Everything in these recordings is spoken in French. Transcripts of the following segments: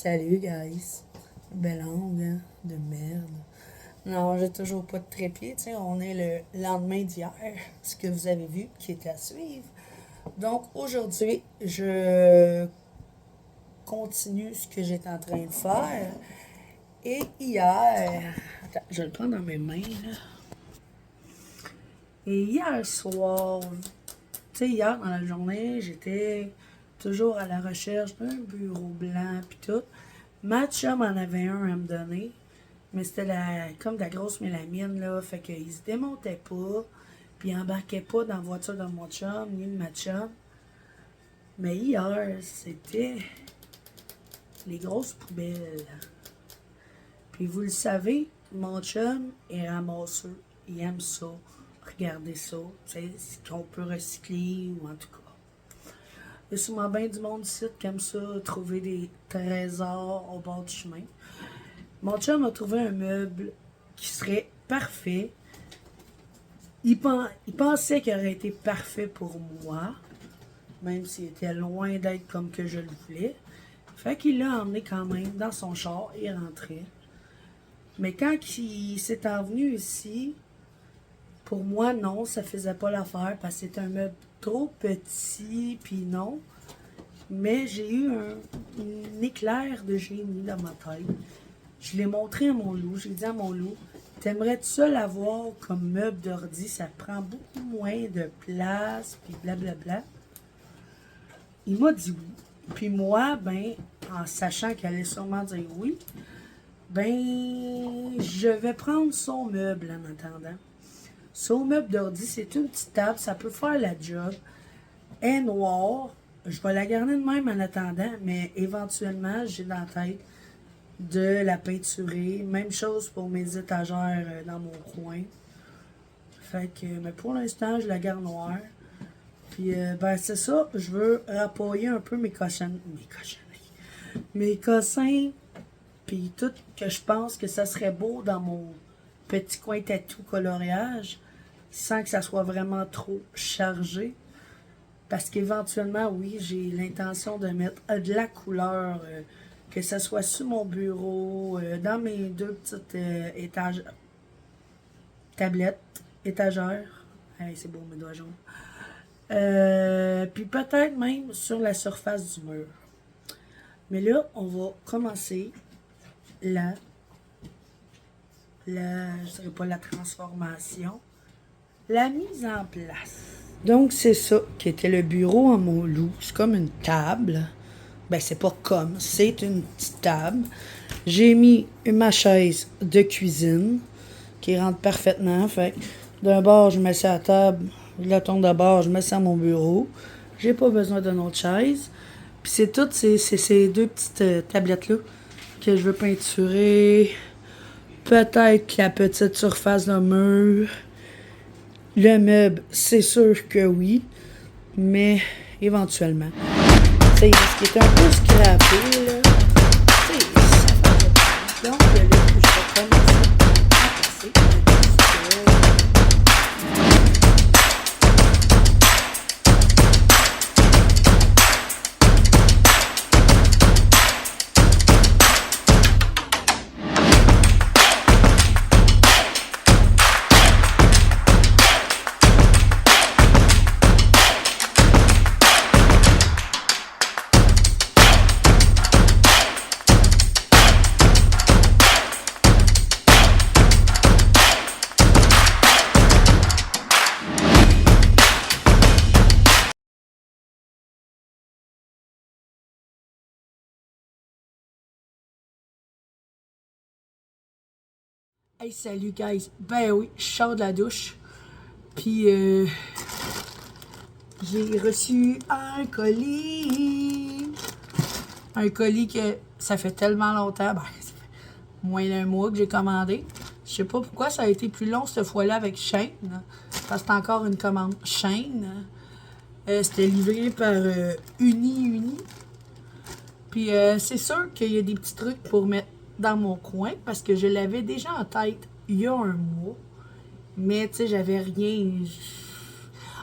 Salut, guys. Belle langue, hein, de merde. Non, j'ai toujours pas de trépied, tu sais, on est le lendemain d'hier, ce que vous avez vu, qui était à suivre. Donc, aujourd'hui, je continue ce que j'étais en train de faire. Et hier, attends, je vais le prendre dans mes mains, là. Et hier soir, tu sais, hier dans la journée, j'étais toujours à la recherche d'un bureau blanc puis tout. Ma chum en avait un à me donner, mais c'était comme de la grosse mélamine, là. Fait qu'il se démontait pas, puis il embarquait pas dans la voiture de mon chum, ni de ma chum. Mais hier, c'était les grosses poubelles. Puis vous le savez, mon chum est ramasseux. Il aime ça, regarder ça, tu sais, ce qu'on peut recycler ou en tout cas. Il y a souvent bien du monde ici qui aime ça, trouver des trésors au bord du chemin. Mon chum a trouvé un meuble qui serait parfait. Il pensait qu'il aurait été parfait pour moi, même s'il était loin d'être comme que je le voulais. Fait qu'il l'a emmené quand même dans son char et rentré. Mais quand il s'est envenu ici, pour moi, non, ça faisait pas l'affaire parce que c'était un meuble trop petit, puis non. Mais j'ai eu un éclair de génie dans ma tête. Je l'ai montré à mon loup. J'ai dit à mon loup, t'aimerais-tu ça l'avoir comme meuble d'ordi? Ça prend beaucoup moins de place, puis blablabla. Il m'a dit oui. Puis moi, ben, en sachant qu'elle allait sûrement dire oui, ben, je vais prendre son meuble en attendant. Son meuble d'ordi, c'est une petite table, ça peut faire la job. Elle est noire. Je vais la garder de même en attendant, mais éventuellement, j'ai dans la tête de la peinturer. Même chose pour mes étagères dans mon coin. Fait que, mais pour l'instant, je la garde noire. Puis, ben, c'est ça. Je veux rappoyer un peu mes cochonneries. Mes cossins. Puis, tout que je pense que ça serait beau dans mon petit coin tatou coloriage. Sans que ça soit vraiment trop chargé. Parce qu'éventuellement, oui, j'ai l'intention de mettre de la couleur. Que ce soit sur mon bureau, dans mes deux petites tablettes, étagères. Hey, c'est beau, mes doigts jaunes. Puis peut-être même sur la surface du mur. Mais là, on va commencer je dirais pas la transformation, la mise en place. Donc, c'est ça qui était le bureau à mon loup. C'est comme une table. Ben, c'est pas comme, c'est une petite table. J'ai mis ma chaise de cuisine qui rentre parfaitement. Fait d'un bord, je mets ça à la table. Je la tourne de bord, je mets ça à mon bureau. J'ai pas besoin d'une autre chaise. Puis c'est toutes ces deux petites tablettes-là que je veux peinturer. Peut-être la petite surface de mur. Le meuble, c'est sûr que oui. Mais éventuellement. Tu sais, ce qui est un peu scrappé, là. Tu sais, ça fait pas. Donc, là, je vais commencer à passer. Hey, salut, guys. Ben oui, je sors de la douche. Puis, j'ai reçu un colis. Un colis que ça fait tellement longtemps. Ben, ça fait moins d'un mois que j'ai commandé. Je sais pas pourquoi ça a été plus long cette fois-là avec Shein. Parce que c'est encore une commande Shein. C'était livré par Uni. Puis, c'est sûr qu'il y a des petits trucs pour mettre dans mon coin parce que je l'avais déjà en tête il y a un mois. Mais, tu sais, j'avais rien.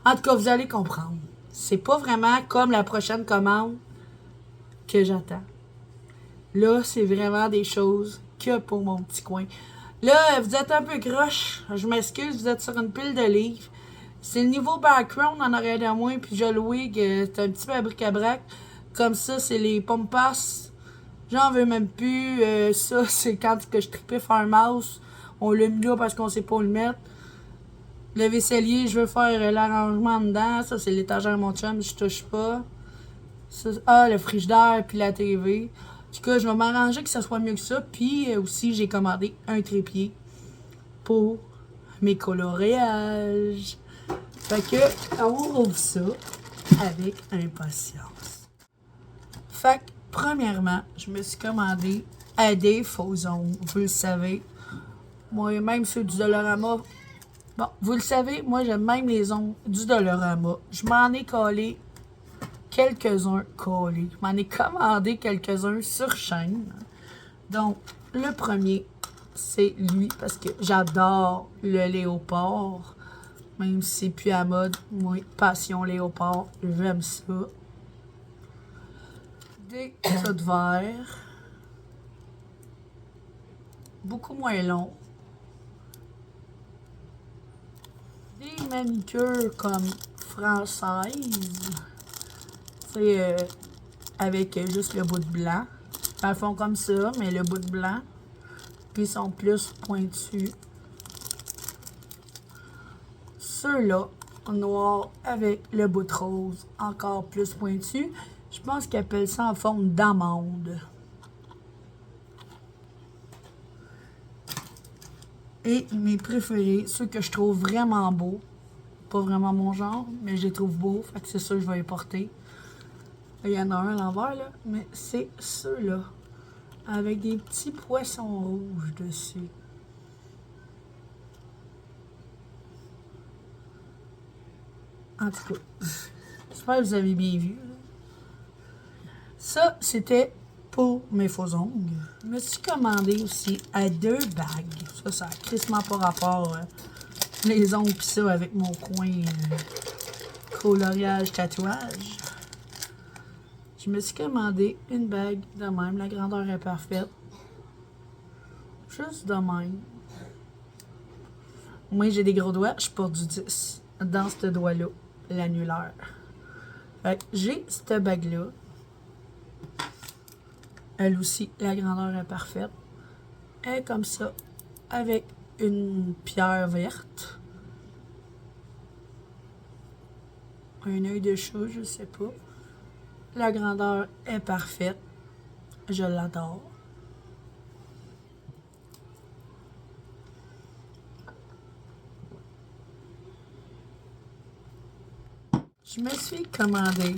En tout cas, vous allez comprendre. C'est pas vraiment comme la prochaine commande que j'attends. Là, c'est vraiment des choses que pour mon petit coin. Là, vous êtes un peu croche. Je m'excuse, vous êtes sur une pile de livres. C'est le niveau background en arrière de moi, puis je loué que c'est un petit peu à bric-à-brac. Comme ça, c'est les pompas. J'en veux même plus. Ça, c'est quand que je tripais Farmhouse. On l'a mis là parce qu'on sait pas où le mettre. Le vaisselier, je veux faire l'arrangement dedans. Ça, c'est l'étagère mon chum, je touche pas. Ça, le frigidaire, puis la TV. En tout cas, je vais m'arranger que ça soit mieux que ça. Puis aussi, j'ai commandé un trépied pour mes coloréages. Fait que, on ouvre ça avec impatience. Fait que, premièrement, je me suis commandé à des faux ongles. Vous le savez. Moi, même ceux du Dollarama. Bon, vous le savez, moi, j'aime même les ongles du Dollarama. Je m'en ai collé quelques-uns collés. Je m'en ai commandé quelques-uns sur chaîne. Donc, le premier, c'est lui, parce que j'adore le léopard. Même si c'est plus à mode. Moi, passion léopard, j'aime ça. Des tas de verre. Beaucoup moins long. Des manicures comme françaises. C'est avec juste le bout de blanc. Elles font comme ça, mais le bout de blanc. Puis ils sont plus pointus. Ceux-là, noir avec le bout de rose, encore plus pointu. Je pense qu'ils appellent ça en forme d'amande. Et mes préférés, ceux que je trouve vraiment beaux. Pas vraiment mon genre, mais je les trouve beaux. Fait que c'est ça que je vais les porter. Il y en a un à l'envers, là. Mais c'est ceux-là. Avec des petits poissons rouges dessus. En tout cas, j'espère que vous avez bien vu. Ça, c'était pour mes faux ongles. Je me suis commandé aussi à 2 bagues. Ça a crissement pas rapport. Les ongles pis ça avec mon coin coloriage tatouage. Je me suis commandé une bague de même. La grandeur est parfaite. Juste de même. Moi, j'ai des gros doigts. Je porte du 10 dans ce doigt-là, l'annulaire. Fait que j'ai cette bague-là. Elle aussi, la grandeur est parfaite. Elle est comme ça, avec une pierre verte. Un œil de chat, je sais pas. La grandeur est parfaite. Je l'adore. Je me suis commandé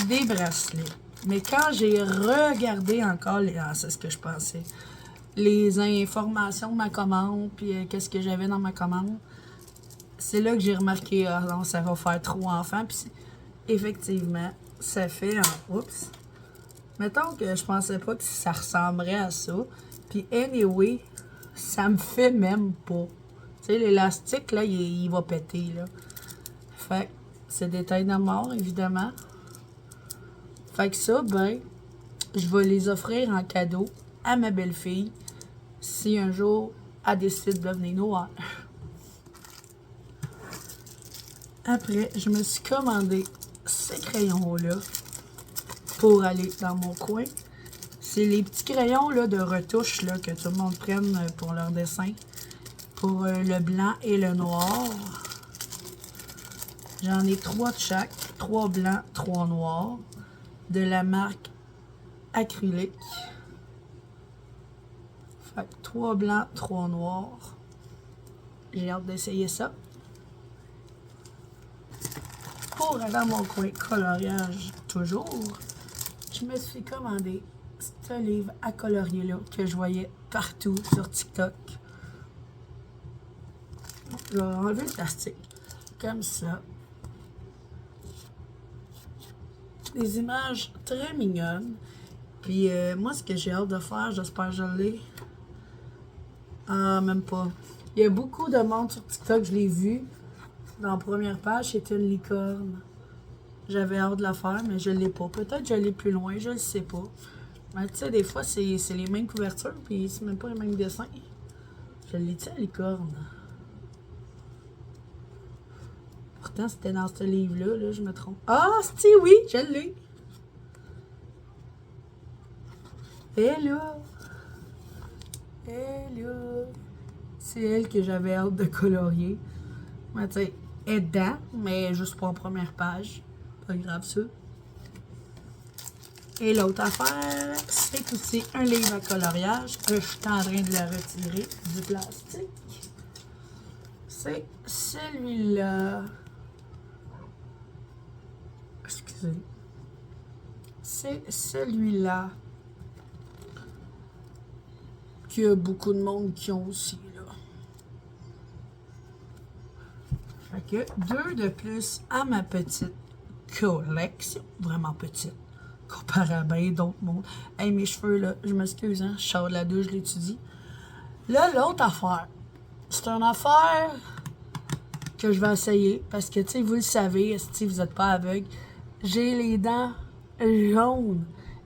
des bracelets. Mais quand j'ai regardé encore, c'est ce que je pensais, les informations de ma commande, puis qu'est-ce que j'avais dans ma commande, c'est là que j'ai remarqué, ah non, ça va faire trop enfant. Puis effectivement, ça fait oups. Mettons que je pensais pas que ça ressemblerait à ça. Puis anyway, ça me fait même pas. Tu sais, l'élastique, là, il va péter, là. Fait que c'est des tailles de mort, évidemment. Fait que ça, ben, je vais les offrir en cadeau à ma belle-fille si un jour elle décide de venir nous voir. Après, je me suis commandé ces crayons-là pour aller dans mon coin. C'est les petits crayons là, de retouche là, que tout le monde prenne pour leur dessin. Pour le blanc et le noir. J'en ai 3 de chaque. 3 blancs, 3 noirs. De la marque Acrylique. Fait que 3 blancs, 3 noirs. J'ai hâte d'essayer ça. Pour aller dans mon coin coloriage toujours, je me suis commandé ce livre à colorier là que je voyais partout sur TikTok. Je vais enlever le plastique comme ça. Des images très mignonnes. Puis moi, ce que j'ai hâte de faire, j'espère que je l'ai. Ah, même pas. Il y a beaucoup de monde sur TikTok, je l'ai vu. Dans la première page, c'était une licorne. J'avais hâte de la faire, mais je ne l'ai pas. Peut-être que je l'ai plus loin, je ne sais pas. Mais tu sais, des fois, c'est les mêmes couvertures, puis c'est même pas les mêmes dessins. Je l'ai-tu à licorne? Pourtant, c'était dans ce livre-là, là, je me trompe. Ah, c'est oui, je l'ai. Et là, c'est elle que j'avais hâte de colorier. Mais tu sais, elle est dedans, mais juste pour en première page. Pas grave ça. Et l'autre affaire, c'est aussi un livre à coloriage. Je suis en train de le retirer du plastique. C'est celui-là. Excusez. C'est celui-là. Qu'il y a beaucoup de monde qui ont aussi, là. Fait que 2 de plus à ma petite collection. Vraiment petite. Comparé à bien d'autres mondes. Hey, mes cheveux, là, je m'excuse, hein, je sors de la douche, je l'étudie. Là, l'autre affaire. C'est une affaire que je vais essayer. Parce que, tu sais, vous le savez, si vous n'êtes pas aveugle, j'ai les dents jaunes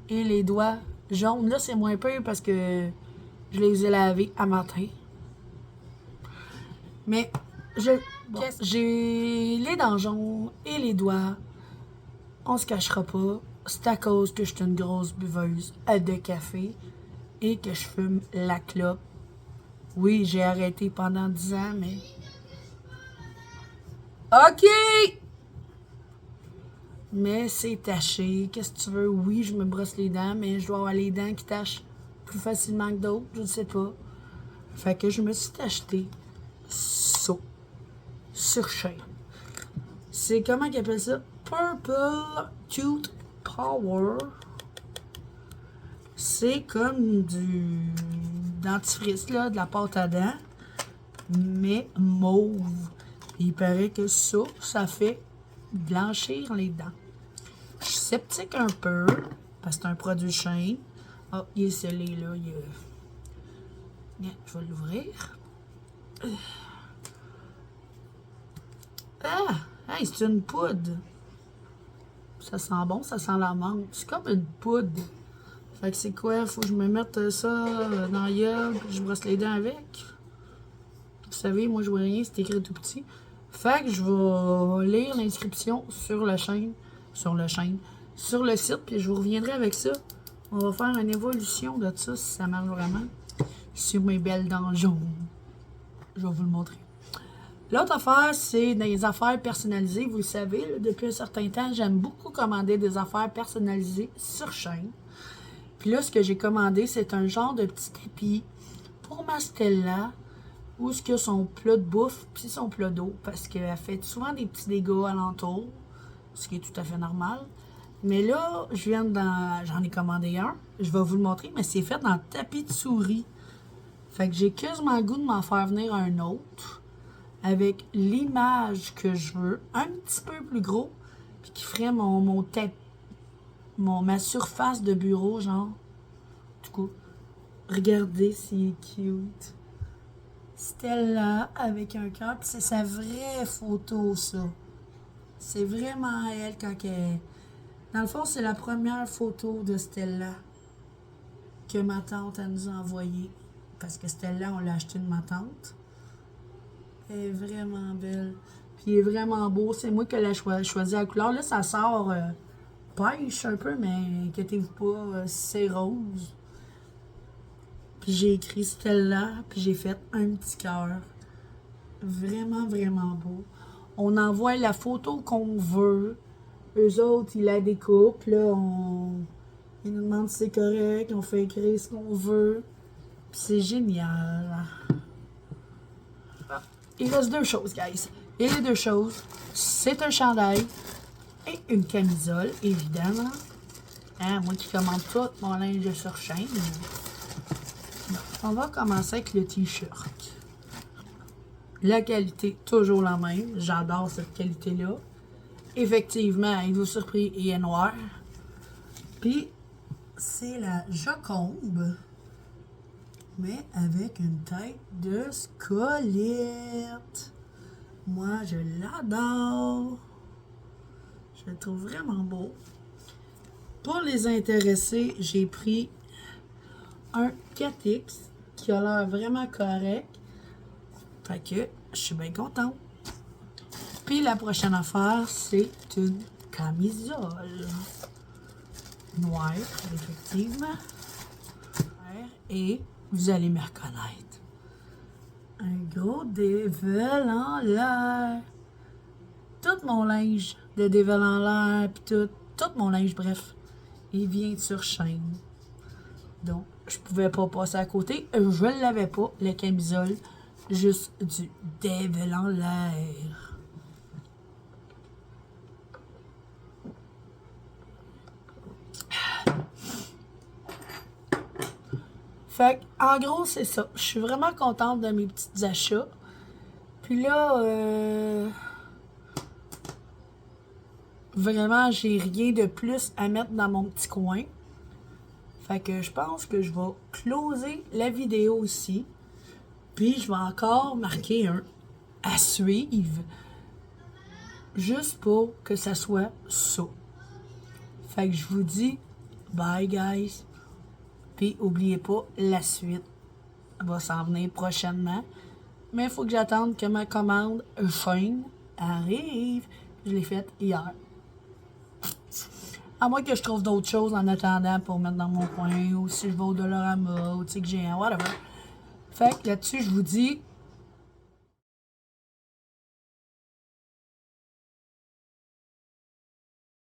et les doigts jaunes. Là, c'est moins peur parce que je les ai lavés à matin. Mais j'ai les dents jaunes et les doigts. On se cachera pas. C'est à cause que je suis une grosse buveuse de café et que je fume la clope. Oui, j'ai arrêté pendant 10 ans, mais... OK! Mais c'est taché. Qu'est-ce que tu veux? Oui, je me brosse les dents, mais je dois avoir les dents qui tachent plus facilement que d'autres. Je ne sais pas. Fait que je me suis acheté ça. Sur chaîne. C'est comment qu'ils appellent ça? Purple Tooth Power. C'est comme du dentifrice, là, de la pâte à dents, mais mauve. Il paraît que ça fait blanchir les dents. Je suis sceptique un peu, parce que c'est un produit chaîne. Ah, il est scellé, là. Bien, je vais l'ouvrir. Ah! Hey, c'est une poudre. Ça sent bon, ça sent la menthe. C'est comme une poudre. Fait que c'est quoi? Faut que je me mette ça dans la gueule, puis je brosse les dents avec. Vous savez, moi je vois rien, c'est écrit tout petit. Fait que je vais lire l'inscription sur le site, puis je vous reviendrai avec ça. On va faire une évolution de ça, si ça marche vraiment. Sur mes belles dents jaunes. Je vais vous le montrer. L'autre affaire, c'est des affaires personnalisées. Vous le savez, là, depuis un certain temps, j'aime beaucoup commander des affaires personnalisées sur chaîne. Puis là, ce que j'ai commandé, c'est un genre de petit tapis pour ma Stella, où ce que son plat de bouffe, puis son plat d'eau, parce qu'elle fait souvent des petits dégâts alentour, ce qui est tout à fait normal. Mais là, j'en ai commandé un, je vais vous le montrer, mais c'est fait dans le tapis de souris. Fait que j'ai quasiment le goût de m'en faire venir un autre, avec l'image que je veux, un petit peu plus gros, puis qui ferait ma surface de bureau, genre. Du coup, regardez, c'est cute. Stella avec un cœur, puis c'est sa vraie photo, ça. C'est vraiment elle quand elle... Dans le fond, c'est la première photo de Stella que ma tante elle nous a envoyée. Parce que Stella, on l'a acheté de ma tante. Elle est vraiment belle. Puis il est vraiment beau. C'est moi qui l'ai choisi la couleur. Là, ça sort pêche un peu, mais inquiétez-vous pas, c'est rose. Puis j'ai écrit Stella, puis j'ai fait un petit cœur. Vraiment, vraiment beau. On envoie la photo qu'on veut. Eux autres, ils la découpent. Là, ils nous demandent si c'est correct. On fait écrire ce qu'on veut. Puis c'est génial. Il reste 2 choses, guys. Et les 2 choses, c'est un chandail et une camisole, évidemment. Hein, moi qui commande tout mon linge sur chaîne. On va commencer avec le t-shirt. La qualité, toujours la même. J'adore cette qualité-là. Effectivement, il vous surpris, il est noir. Puis, c'est la Joconde, mais avec une tête de squelette. Moi, je l'adore. Je le trouve vraiment beau. Pour les intéressés, j'ai pris un 4X qui a l'air vraiment correct. Fait que je suis bien contente. Puis la prochaine affaire, c'est une camisole. Noire, effectivement. Et vous allez me reconnaître. Un gros Devil en l'air. Tout mon linge de Devil en l'air, puis tout mon linge, bref, il vient sur chaîne. Donc, je pouvais pas passer à côté. Je l'avais pas, la camisole, juste du Devil en l'air. Fait en gros, c'est ça. Je suis vraiment contente de mes petits achats. Puis là, vraiment, j'ai rien de plus à mettre dans mon petit coin. Fait que je pense que je vais closer la vidéo ici. Puis je vais encore marquer un à suivre. Juste pour que ça soit ça. Fait que je vous dis bye guys. Puis oubliez pas, la suite va s'en venir prochainement. Mais il faut que j'attende que ma commande chaîne arrive. Je l'ai faite hier. À moins que je trouve d'autres choses en attendant pour mettre dans mon coin, ou si je vais au Dollarama, ou tu sais que j'ai un whatever. Fait que là-dessus, je vous dis